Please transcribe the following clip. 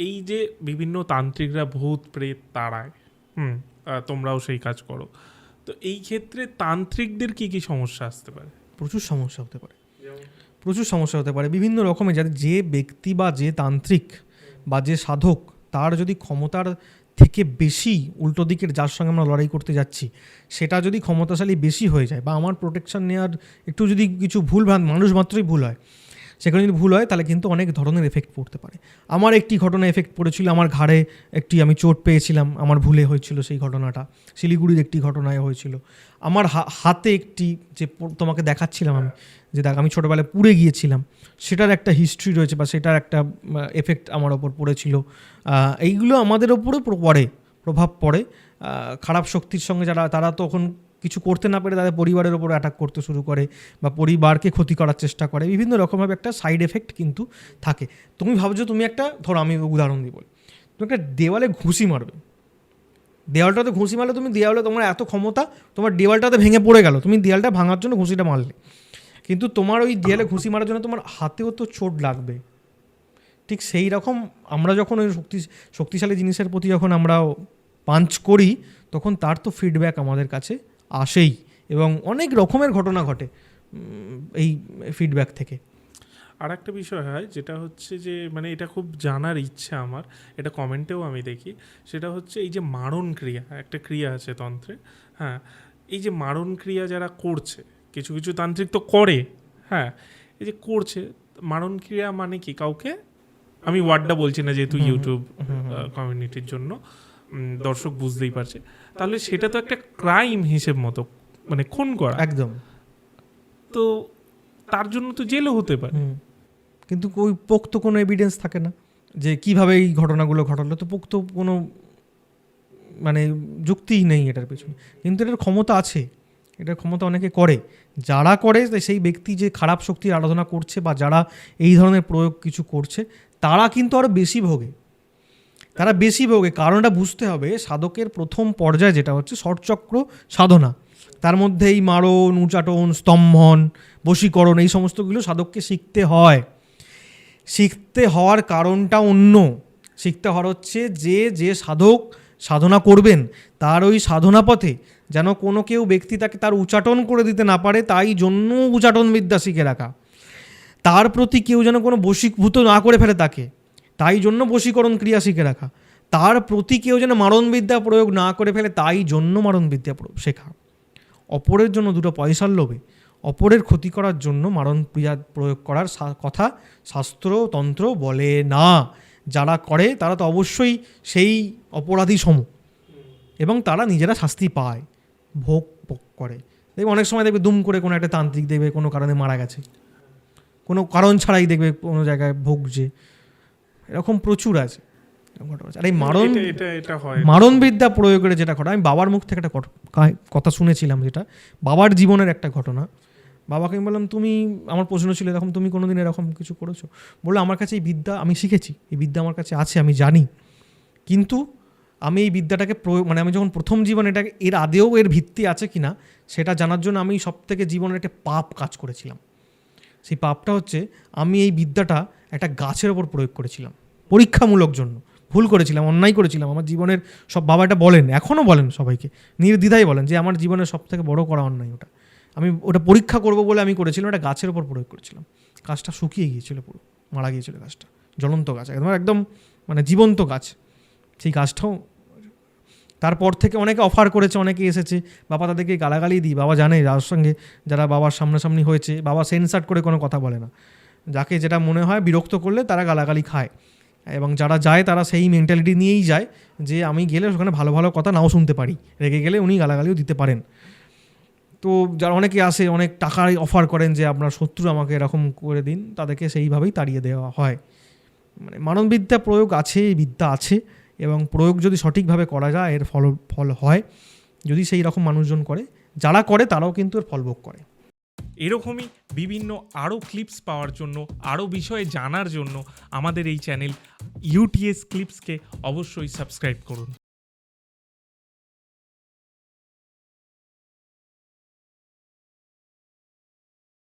এই যে বিভিন্ন তান্ত্রিকরা ভূত প্রেত তাড়ায়, তোমরাও সেই কাজ করো, তো এই ক্ষেত্রে তান্ত্রিকদের কি কি সমস্যা আসতে পারে? প্রচুর সমস্যা হতে পারে, প্রচুর সমস্যা হতে পারে বিভিন্ন রকমের। যাতে যে ব্যক্তি বা যে তান্ত্রিক বা যে সাধক তার যদি ক্ষমতার থেকে বেশি উল্টো দিকের যার সঙ্গে আমরা লড়াই করতে যাচ্ছি সেটা যদি ক্ষমতাশালী বেশি হয়ে যায়, বা আমার প্রোটেকশন নেওয়ার একটু যদি কিছু ভুল মানুষ মাত্রই ভুল হয়, সেখানে যদি ভুল হয় তাহলে কিন্তু অনেক ধরনের এফেক্ট পড়তে পারে। আমার একটি ঘটনা এফেক্ট পড়েছিল, আমার ঘাড়ে আমি চোট পেয়েছিলাম, আমার ভুলে হয়েছিল সেই ঘটনাটা। শিলিগুড়ির একটি ঘটনায় হয়েছিল। আমার হাতে একটি যে তোমাকে দেখাচ্ছিলাম আমি, যে দেখ আমি ছোটোবেলায় পুড়ে গিয়েছিলাম, সেটার একটা হিস্ট্রি রয়েছে বা সেটার একটা এফেক্ট আমার ওপর পড়েছিল। এইগুলো আমাদের ওপরে প্রভাব পড়ে। খারাপ শক্তির সঙ্গে যারা, তারা তখন কিছু করতে না পেরে তাদের পরিবারের ওপর অ্যাটাক করতে শুরু করে বা পরিবারকে ক্ষতি করার চেষ্টা করে। বিভিন্ন রকমভাবে একটা সাইড এফেক্ট কিন্তু থাকে। তুমি ভাবছো তুমি একটা, ধরো আমি উদাহরণ দিই বলি, তুমি একটা দেওয়ালে ঘুষি মারবে, দেওয়ালটাতে ঘুষি মারলে তুমি দেওয়ালে তোমার এত ক্ষমতা, তোমার দেওয়ালটাতে ভেঙে পড়ে গেল, তুমি দেওয়ালটা ভাঙার জন্য ঘুষিটা মারলে, কিন্তু তোমার ওই দেওয়ালে ঘুষি মারার জন্য তোমার হাতেও তো চোট লাগবে। ঠিক সেই রকম আমরা যখন ওই শক্তিশালী জিনিসের প্রতি যখন আমরা পাঞ্চ করি তখন তার তো ফিডব্যাক আমাদের কাছে আসেই, এবং অনেক রকমের ঘটনা ঘটে এই ফিডব্যাক থেকে। আর একটা বিষয় হয় যেটা হচ্ছে যে মানে এটা খুব জানার ইচ্ছা আমার, এটা কমেন্টেও আমি দেখি, সেটা হচ্ছে এই যে মারণ ক্রিয়া, একটা ক্রিয়া আছে তন্ত্রে, হ্যাঁ, এই যে মারণ ক্রিয়া যারা করছে, কিছু কিছু তান্ত্রিক তো করে, হ্যাঁ, এই যে করছে মারণ ক্রিয়া মানে কি, কাউকে, আমি ওয়ার্ডটা বলছি না যেহেতু ইউটিউব কমিউনিটির জন্য দর্শক বুঝতেই পারছে, তাহলে সেটা তো একটা ক্রাইম হিসেব মতো, মানে খুন করা একদম। তো তার জন্য তো জেলও হতে পারে, কিন্তু ওই পোক্ত কোনো এভিডেন্স থাকে না যে কিভাবে এই ঘটনাগুলো ঘটালো, তো পোক্ত কোনো মানে যুক্তিই নেই এটার পেছনে। কিন্তু এটার ক্ষমতা আছে, এটার ক্ষমতা অনেকে করে, যারা করে সেই ব্যক্তি যে খারাপ শক্তির আরাধনা করছে বা যারা এই ধরনের প্রয়োগ কিছু করছে তারা কিন্তু আরও বেশি ভোগে, তারা বেশি ভোগে। কারণটা বুঝতে হবে, সাধকের প্রথম পর্যায়ে যেটা হচ্ছে ষটচক্র সাধনা, তার মধ্যে এই মারণ, উচাটন, স্তম্ভন, বশীকরণ, এই সমস্তগুলো সাধককে শিখতে হয়। শিখতে হওয়ার কারণটা অন্য, শিখতে হওয়ার হচ্ছে যে সাধক সাধনা করবেন তার ওই সাধনা পথে যেন কোনো কেউ ব্যক্তি তাকে তার উচাটন করে দিতে না পারে, তাই জন্য উচাটন বিদ্যা শিখে রাখা। তার প্রতি কেউ যেন কোনো বশীভূত না করে ফেলে তাকে, তাই জন্য বশীকরণ ক্রিয়া শিখে রাখা। তার প্রতি কেউ যেন মারণবিদ্যা প্রয়োগ না করে ফেলে, তাই জন্য মারণবিদ্যা শেখা। অপরের জন্য দুটো পয়সার লোভে, অপরের ক্ষতি করার জন্য মারণ ক্রিয়া প্রয়োগ করার কথা শাস্ত্র তন্ত্র বলে না। যারা করে তারা তো অবশ্যই সেই অপরাধী সম, এবং তারা নিজেরা শাস্তি পায়, ভোগ করে। দেখবে অনেক সময় দেখবে দুম করে কোনো একটা তান্ত্রিক দেখবে কোনো কারণে মারা গেছে, কোনো কারণ ছাড়াই দেখবে কোনো জায়গায় ভোগছে, এরকম প্রচুর আছে। আর এই মারণ বিদ্যা প্রয়োগের যেটা ঘটনা, আমি বাবার মুখ থেকে একটা কথা শুনেছিলাম, যেটা বাবার জীবনের একটা ঘটনা। বাবাকে আমি বললাম, তুমি, আমার প্রশ্ন ছিল এরকম, তুমি কোনোদিন এরকম কিছু করেছো? বললো, আমার কাছে এই বিদ্যা আমি শিখেছি, এই বিদ্যা আমার কাছে আছে, আমি জানি, কিন্তু আমি এই বিদ্যাটাকে মানে আমি যখন প্রথম জীবন এটাকে এর আদেও এর ভিত্তি আছে কি না সেটা জানার জন্য আমি সব থেকে জীবনের একটা পাপ কাজ করেছিলাম। সেই পাপটা হচ্ছে আমি এই বিদ্যাটা একটা গাছের ওপর প্রয়োগ করেছিলাম পরীক্ষামূলক জন্য। ভুল করেছিলাম, অন্যায় করেছিলাম আমার জীবনের সব। বাবা এটা বলেন, এখনও বলেন সবাইকে, নির্দ্বিধায় বলেন যে আমার জীবনের সব থেকে বড় করা অন্যায় ওটা। আমি ওটা পরীক্ষা করবো বলে আমি করেছিলাম, একটা গাছের ওপর প্রয়োগ করেছিলাম। গাছটা শুকিয়ে গিয়েছিল, পুরো মারা গিয়েছিল গাছটা, জ্বলন্ত গাছ, একদম মানে জীবন্ত গাছ। সেই গাছটাও তারপর থেকে অনেকে অফার করেছে, অনেকে এসেছে, বাবা তাদেরকে গালাগালি দিই। বাবা জানে যার সঙ্গে যারা বাবার সামনাসামনি হয়েছে, বাবা সেন্সার করে কোনো কথা বলে না, যাকে যেটা মনে হয় বিরক্ত করলে তারা গালাগালি খায়, এবং যারা যায় তারা সেই মেন্টালিটি নিয়েই যায় যে আমি গেলে ওখানে ভালো ভালো কথা নাও শুনতে পারি, রেগে গেলে উনি গালাগালিও দিতে পারেন। তো যারা অনেকে আসে, অনেক টাকার অফার করেন যে আপনার শত্রু আমাকে এরকম করে দিন, তাদেরকে সেইভাবেই তাড়িয়ে দেওয়া হয়। মানে মানববিদ্যা প্রয়োগ আছে, এই বিদ্যা আছে, এবং প্রয়োগ যদি সঠিকভাবে করা যায় এর ফল হয়, যদি সেই রকম মানুষজন করে। যারা করে তারাও কিন্তু এর ফলভোগ করে। এরকমই বিভিন্ন আরও ক্লিপস পাওয়ার জন্য, আরও বিষয়ে জানার জন্য আমাদের এই চ্যানেল ইউটিএস ক্লিপসকে অবশ্যই সাবস্ক্রাইব করুন।